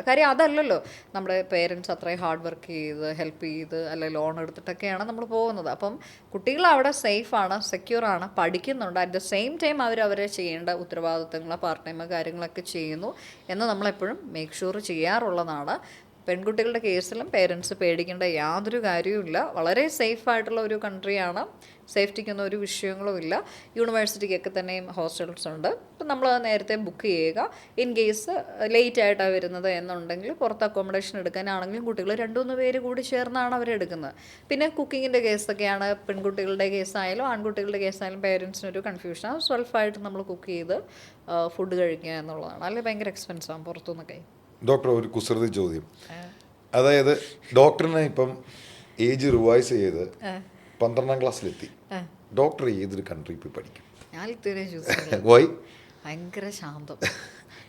കാര്യം അതല്ലല്ലോ, നമ്മുടെ പേരൻസ് അത്രയും ഹാർഡ് വർക്ക് ചെയ്ത് ഹെൽപ്പ് ചെയ്ത് അല്ലെ ലോൺ എടുത്തിട്ടൊക്കെയാണ് നമ്മൾ പോകുന്നത്. അപ്പം കുട്ടികൾ അവിടെ സേഫാണ്, സെക്യൂറാണ്, പഠിക്കുന്നുണ്ട്. അറ്റ് ദ സെയിം ടൈം അവരെ ചെയ്യേണ്ട ഉത്തരവാദിത്തങ്ങൾ, പാർട്ട് ടൈം കാര്യങ്ങളൊക്കെ ചെയ്യുന്നു എന്ന് നമ്മളെപ്പോഴും മേക്ക് ഷുവർ ചെയ്യാറുള്ളതാണ്. പെൺകുട്ടികളുടെ കേസിലും പേരൻസ് പേടിക്കേണ്ട യാതൊരു കാര്യവുമില്ല. വളരെ സേഫായിട്ടുള്ള ഒരു കൺട്രിയാണ്. സേഫ്റ്റിക്കൊന്നും ഒരു വിഷയങ്ങളുമില്ല. യൂണിവേഴ്സിറ്റിക്കൊക്കെ തന്നെയും ഹോസ്റ്റൽസ് ഉണ്ട്. ഇപ്പം നമ്മൾ നേരത്തെ ബുക്ക് ചെയ്യുക. ഇൻ കേസ് ലേറ്റ് ആയിട്ടാണ് വരുന്നത് എന്നുണ്ടെങ്കിൽ പുറത്ത് അക്കോമഡേഷൻ എടുക്കാനാണെങ്കിലും കുട്ടികൾ 2-3 പേര് കൂടി ചേർന്നാണ് അവരെടുക്കുന്നത്. പിന്നെ കുക്കിങ്ങിൻ്റെ കേസൊക്കെയാണ്, പെൺകുട്ടികളുടെ കേസായാലും ആൺകുട്ടികളുടെ കേസായാലും പേരൻസിനൊരു കൺഫ്യൂഷനാണ്. സെൽഫായിട്ട് നമ്മൾ കുക്ക് ചെയ്ത് ഫുഡ് കഴിക്കുക എന്നുള്ളതാണ്. അല്ലെങ്കിൽ ഭയങ്കര എക്സ്പെൻസാണ് പുറത്തുനിന്നൊക്കെ. ഡോക്ടർ, ഒരു കുസൃതി ചോദ്യം. അതായത് ഡോക്ടറിനെ ഇപ്പം ഏജ് റിവൈസ് ചെയ്ത് 12ാം ക്ലാസ്സിലെത്തി. ഡോക്ടർ ഏതൊരു കൺട്രി പോയി പഠിക്കും? ഞാൻ ലിത്വാനിയ ചൂസ് ചെയ്യും. വൈ? ഭയങ്കര ശാന്തം.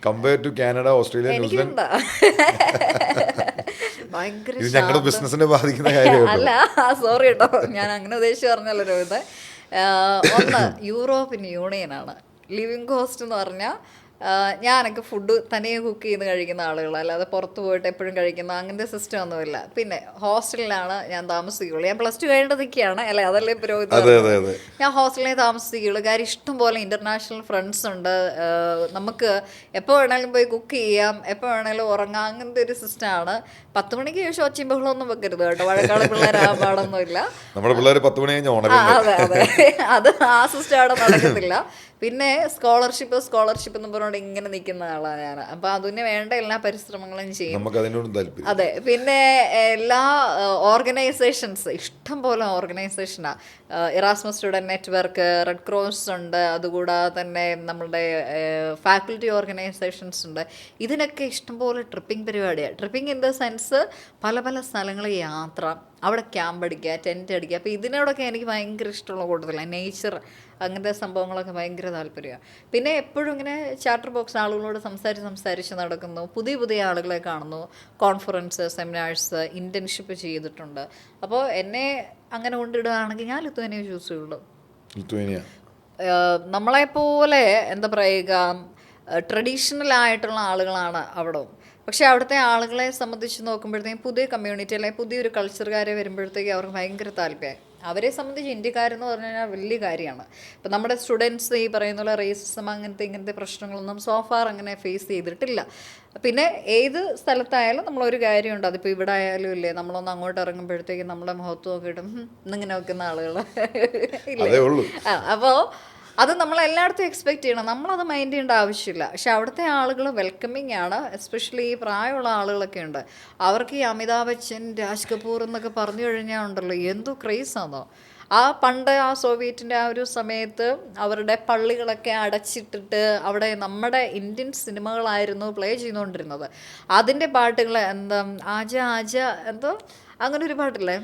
Compare to Canada, Australia, New Zealand. ഭയങ്കര ഇത് ഞങ്ങളുടെ ബിസിനസിനെ ബാധിക്കുന്ന കാര്യമാണ്. അല്ല, സോറി കേട്ടോ, ഞാൻ അങ്ങനെ ഉദ്ദേശിച്ച് പറഞ്ഞല്ലോ രോഹിത്. ഒന്ന്, യൂറോപ്യൻ യൂണിയനാണ്. ലിവിങ് കോസ്റ്റ് എന്ന് പറഞ്ഞാൽ ഞാനൊക്കെ ഫുഡ് തനിയെ കുക്ക് ചെയ്ത് കഴിക്കുന്ന ആളുകൾ, അല്ലാതെ പുറത്ത് പോയിട്ട് എപ്പോഴും കഴിക്കുന്ന അങ്ങനത്തെ സിസ്റ്റം ഒന്നുമില്ല. പിന്നെ ഹോസ്റ്റലിലാണ് ഞാൻ താമസിക്കുകയുള്ളൂ. ഞാൻ +2 കഴിഞ്ഞിട്ട് നിൽക്കുകയാണ്, അല്ലേ? അതല്ലേ പുരോഹിതം. ഞാൻ ഹോസ്റ്റലിൽ താമസിക്കുകയുള്ളൂ. കാര്യം ഇഷ്ടം പോലെ ഇൻ്റർനാഷണൽ ഫ്രണ്ട്സ് ഉണ്ട്. നമുക്ക് എപ്പോൾ വേണമെങ്കിലും പോയി കുക്ക് ചെയ്യാം, എപ്പോൾ വേണമെങ്കിലും ഉറങ്ങാം, അങ്ങനത്തെ ഒരു സിസ്റ്റമാണ്. 10 മണിക്ക് ശേഷം ഒച്ചയും ബഹളമൊന്നും വെക്കരുത് കേട്ടോ. വഴക്കാളെ പിള്ളേരാകാൻ പാടൊന്നുമില്ല. നമ്മുടെ പിള്ളേർ 10 മണി കഴിഞ്ഞാൽ അതെ അതെ, അത് ആ സിസ്റ്റം അവിടെ നടക്കത്തില്ല. പിന്നെ സ്കോളർഷിപ്പ് എന്ന് പറഞ്ഞുകൊണ്ട് ഇങ്ങനെ നിൽക്കുന്ന ആളാണ് ഞാൻ. അപ്പോൾ അതിന് വേണ്ട എല്ലാ പരിശ്രമങ്ങളും ചെയ്യും. അതെ. പിന്നെ എല്ലാ ഓർഗനൈസേഷൻസ്, ഇഷ്ടം പോലെ ഓർഗനൈസേഷനാണ്. Erasmus student network, red cross ഉണ്ട്, അതുകൂടാതെ തന്നെ നമ്മളുടെ ഫാക്കൽറ്റി ഓർഗനൈസേഷൻസ് ഉണ്ട്. ഇതിനൊക്കെ ഇഷ്ടംപോലെ ട്രിപ്പിംഗ് പരിപാടിയാണ്. ട്രിപ്പിംഗ് ഇൻ ദ സെൻസ് പല പല സ്ഥലങ്ങളിൽ യാത്ര, അവിടെ ക്യാമ്പ് അടിക്കുക, ടെൻറ്റ് അടിക്കുക. അപ്പോൾ ഇതിനോടൊക്കെ എനിക്ക് ഭയങ്കര ഇഷ്ടമുള്ള കൂട്ടത്തിലാണ്. നേച്ചർ, അങ്ങനത്തെ സംഭവങ്ങളൊക്കെ ഭയങ്കര താല്പര്യമാണ്. പിന്നെ എപ്പോഴും ഇങ്ങനെ ചാറ്റർ ബോക്സ് ആളുകളോട് സംസാരിച്ച് നടക്കുന്നു, പുതിയ ആളുകളെ കാണുന്നു, കോൺഫറൻസ്, സെമിനാഴ്സ്, ഇൻറ്റേൺഷിപ്പ് ചെയ്തിട്ടുണ്ട്. അപ്പോൾ എന്നെ അങ്ങനെ കൊണ്ടിടുകയാണെങ്കിൽ ഞാൻ ലിത്വാനിയ ചൂസ് ചെയ്യുള്ളൂ. നമ്മളെപ്പോലെ എന്താ പറയുക, ട്രഡീഷണൽ ആയിട്ടുള്ള ആളുകളാണ് അവിടെ. പക്ഷേ അവിടുത്തെ ആളുകളെ സംബന്ധിച്ച് നോക്കുമ്പോഴത്തേക്കും പുതിയ കമ്മ്യൂണിറ്റി അല്ലെങ്കിൽ പുതിയൊരു കൾച്ചറുകാരെ വരുമ്പോഴത്തേക്കും അവർക്ക് ഭയങ്കര താല്പര്യം. അവരെ സംബന്ധിച്ച് ഇന്ത്യക്കാരെന്ന് പറഞ്ഞു കഴിഞ്ഞാൽ വലിയ കാര്യമാണ്. ഇപ്പം നമ്മുടെ സ്റ്റുഡൻസ് ഈ പറയുന്ന പോലെ റേസിസം ഇങ്ങനത്തെ പ്രശ്നങ്ങളൊന്നും സോഫാർ അങ്ങനെ ഫേസ് ചെയ്തിട്ടില്ല. പിന്നെ ഏത് സ്ഥലത്തായാലും നമ്മളൊരു കാര്യമുണ്ട്, അതിപ്പോൾ ഇവിടെ ആയാലും ഇല്ലേ, നമ്മളൊന്ന് അങ്ങോട്ട് ഇറങ്ങുമ്പോഴത്തേക്കും നമ്മളെ മുഖത്ത് നോക്കിയിട്ട് ഇന്നിങ്ങനെ വെക്കുന്ന ആളുകൾ ഇല്ലേ. അപ്പോൾ അത് നമ്മൾ എല്ലായിടത്തും എക്സ്പെക്റ്റ് ചെയ്യണം, നമ്മളത് മൈൻഡ് ചെയ്യേണ്ട ആവശ്യമില്ല. പക്ഷെ അവിടുത്തെ ആളുകൾ വെൽക്കമിങ് ആണ്. എസ്പെഷ്യലി ഈ പ്രായമുള്ള ആളുകളൊക്കെ ഉണ്ട്. അവർക്ക് ഈ അമിതാഭ് ബച്ചൻ, രാജ് കപൂർ എന്നൊക്കെ പറഞ്ഞു കഴിഞ്ഞാൽ ഉണ്ടല്ലോ, എന്തോ ക്രേസാണോ. പണ്ട് സോവിയറ്റിൻ്റെ ആ ഒരു സമയത്ത് അവരുടെ പള്ളികളൊക്കെ അടച്ചിട്ടിട്ട് അവിടെ നമ്മുടെ ഇന്ത്യൻ സിനിമകളായിരുന്നു പ്ലേ ചെയ്തുകൊണ്ടിരുന്നത്. അതിൻ്റെ പാട്ടുകൾ എന്താ, ആജ എന്തോ അങ്ങനെ ഒരു പാട്ടില്ലേ,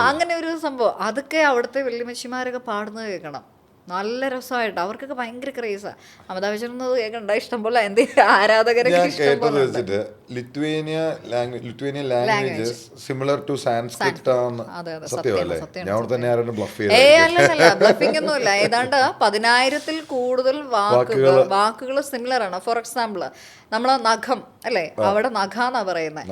അങ്ങനെ ഒരു സംഭവം, അതൊക്കെ അവിടുത്തെ വല്യമ്മച്ചിമാരൊക്കെ പാടുന്നത് കേൾക്കണം. നല്ല രസമായിട്ട്, അവർക്കൊക്കെ ഭയങ്കര ക്രേസാണ്. അമിതാഭ് ബച്ചൻ കേൾക്കണ്ട, ഇഷ്ടംപോലെ എന്ത് ആരാധകരൊക്കെ ഇഷ്ടംപോലെ. Lithuania language similar to Sanskrit ആണ്. സത്യമല്ലേ? അല്ലല്ല, ബ്ലഫിംഗ് ഒന്നുമില്ല. ഏതാണ്ട് 10,000-ൽ കൂടുതൽ വാക്കുകൾ സിമിലർ ആണ്. ഫോർ എക്സാമ്പിൾ, നമ്മളെ നഖം അല്ലേ, അവിടെ നഖ എന്നാ പറയുന്നത്.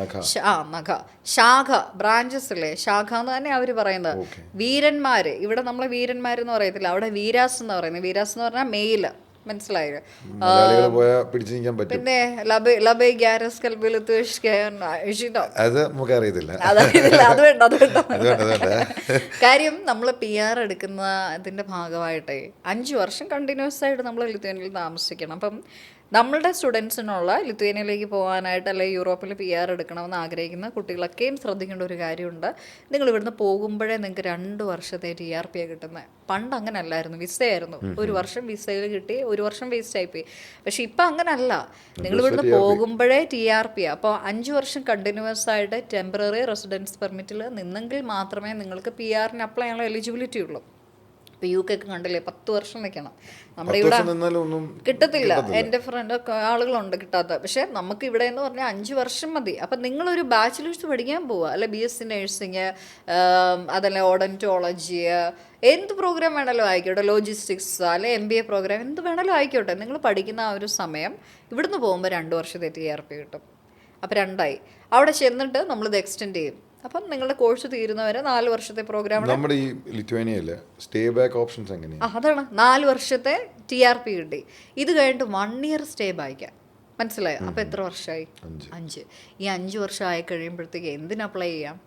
നഖ, ശാഖ, ബ്രാഞ്ചസ് അല്ലേ, ശാഖ എന്ന് തന്നെ അവർ പറയുന്നത്. വീരന്മാര്, ഇവിടെ നമ്മളെ വീരന്മാരെന്ന് പറയത്തില്ല, അവിടെ വീരാസ് എന്ന് പറയുന്നത്. വീരാസ് എന്ന് പറഞ്ഞാൽ മെയില്, മനസ്സിലായോ? പിന്നെ അത് വേണ്ട. കാര്യം നമ്മൾ PR എടുക്കുന്ന ഇതിന്റെ ഭാഗമായിട്ടേ 5 വർഷം കണ്ടിന്യൂസ് ആയിട്ട് നമ്മൾ ലിത്വാനിയയിൽ താമസിക്കണം. അപ്പം നമ്മളുടെ സ്റ്റുഡൻസിനുള്ള ലിത്വേനിയയിലേക്ക് പോകാനായിട്ട് അല്ലെങ്കിൽ യൂറോപ്പിൽ PR എടുക്കണമെന്ന് ആഗ്രഹിക്കുന്ന കുട്ടികളൊക്കെയും ശ്രദ്ധിക്കേണ്ട ഒരു കാര്യമുണ്ട്. നിങ്ങൾ ഇവിടുന്ന് പോകുമ്പോഴേ നിങ്ങൾക്ക് 2 വർഷത്തെ TRP കിട്ടുന്നത്. പണ്ട് അങ്ങനെ അല്ലായിരുന്നു, വിസയായിരുന്നു. 1 വർഷം വിസയിൽ കിട്ടി, 1 വർഷം വേസ്റ്റ് ആയിപ്പോയി. പക്ഷെ ഇപ്പം അങ്ങനല്ല, നിങ്ങൾ ഇവിടുന്ന് പോകുമ്പോഴേ TRP. അപ്പോൾ 5 വർഷം കണ്ടിന്യൂസ് ആയിട്ട് ടെമ്പററി റെസിഡൻസ് പെർമിറ്റിൽ നിന്നെങ്കിൽ മാത്രമേ നിങ്ങൾക്ക് PR അപ്ലൈ ചെയ്യാനുള്ള എലിജിബിലിറ്റി ഉള്ളൂ. ഇപ്പോൾ UK ഒക്കെ കണ്ടില്ലേ 10 വർഷം നിൽക്കണം. നമ്മുടെ 10 ഇവിടെ വർഷം നിന്നാലും ഒന്നും കിട്ടത്തില്ല. എൻ്റെ ഫ്രണ്ടൊക്കെ ആളുകളുണ്ട് കിട്ടാത്ത. പക്ഷേ നമുക്ക് ഇവിടെ എന്ന് പറഞ്ഞാൽ 5 വർഷം മതി. അപ്പം നിങ്ങളൊരു ബാച്ചിലേഴ്സ് പഠിക്കാൻ പോവുക, അല്ലെ BSc നഴ്സിങ്, അതല്ല ഓഡൻറ്റോളജി, എന്ത് പ്രോഗ്രാം വേണമല്ലോ ആയിക്കോട്ടെ, ലോജിസ്റ്റിക്സ് അല്ലെ MBA പ്രോഗ്രാം എന്ത് വേണമല്ലോ ആയിക്കോട്ടെ, നിങ്ങൾ പഠിക്കുന്ന ആ ഒരു സമയം ഇവിടുന്ന് പോകുമ്പോൾ 2 വർഷത്തെ TRP കിട്ടും. അപ്പോൾ 2ആയി. അവിടെ ചെന്നിട്ട് നമ്മളിത് എക്സ്റ്റെൻഡ് ചെയ്യും. അപ്പം നിങ്ങളുടെ കോഴ്സ് തീരുന്നവരെ 4 വർഷത്തെ പ്രോഗ്രാം. നമ്മുടെ ഈ ലിത്വാനിയയില് സ്റ്റേ ബാക്ക് ഓപ്ഷൻസ് എങ്ങനെയാണ്? അതാണ് 4 വർഷത്തെ TRP കിട്ടി. ഇത് കഴിഞ്ഞിട്ട് 1 ഇയർ സ്റ്റേ ബായ്ക്കാം. മനസ്സിലായോ? അപ്പോൾ എത്ര വർഷമായി? 5. ഈ 5 വർഷം ആയി കഴിയുമ്പോഴത്തേക്ക് എന്തിന് അപ്ലൈ ചെയ്യാം?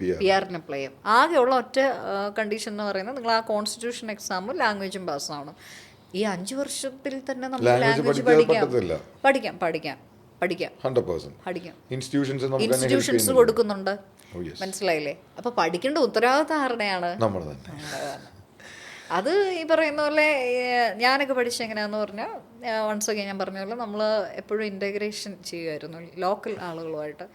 PR-ന് അപ്ലൈ ചെയ്യാം. ആകെയുള്ള ഒറ്റ കണ്ടീഷൻ എന്ന് പറയുന്നത് നിങ്ങൾ ആ കോൺസ്റ്റിറ്റ്യൂഷൻ എക്സാമും ലാംഗ്വേജും പാസ്സാവണം. ഈ 5 വർഷത്തിൽ തന്നെ നമുക്ക് ലാംഗ്വേജ് പഠിക്കാം. 100%. ഇൻസ്റ്റിറ്റ്യൂഷൻസ് കൊടുക്കുന്നുണ്ട്. മനസ്സിലായില്ലേ? അപ്പൊ പഠിക്കേണ്ട ഉത്തരവാദിത്തം ആരുടെയാണ്? അത് ഈ പറയുന്ന പോലെ ഞാനൊക്കെ പഠിച്ച എങ്ങനെയാന്ന് പറഞ്ഞാൽ, വൺസ് ഒക്കെ ഞാൻ പറഞ്ഞ പോലെ നമ്മൾ എപ്പോഴും ഇൻ്റഗ്രേഷൻ ചെയ്യുമായിരുന്നു ലോക്കൽ ആളുകളുമായിട്ട്.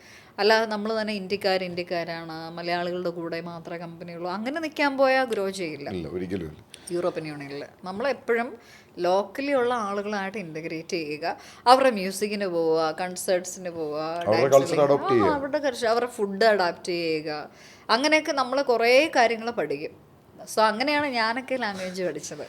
അല്ലാതെ നമ്മൾ തന്നെ ഇന്ത്യക്കാരാണ്, മലയാളികളുടെ കൂടെ മാത്രമേ കമ്പനിയുള്ളൂ, അങ്ങനെ നിൽക്കാൻ പോയാൽ ഗ്രോ ചെയ്യില്ല. യൂറോപ്യൻ യൂണിയനിൽ നമ്മളെപ്പോഴും ലോക്കലി ഉള്ള ആളുകളായിട്ട് ഇൻ്റഗ്രേറ്റ് ചെയ്യുക. അവരുടെ മ്യൂസിക്കിന് പോവുക, കൺസേർട്സിന് പോവുക, അവരുടെ അവരുടെ ഫുഡ് അഡാപ്റ്റ് ചെയ്യുക. അങ്ങനെയൊക്കെ നമ്മൾ കുറേ കാര്യങ്ങൾ പഠിക്കും. സോ അങ്ങനെയാണ് ഞാനൊക്കെ ലാംഗ്വേജ് പഠിച്ചത്.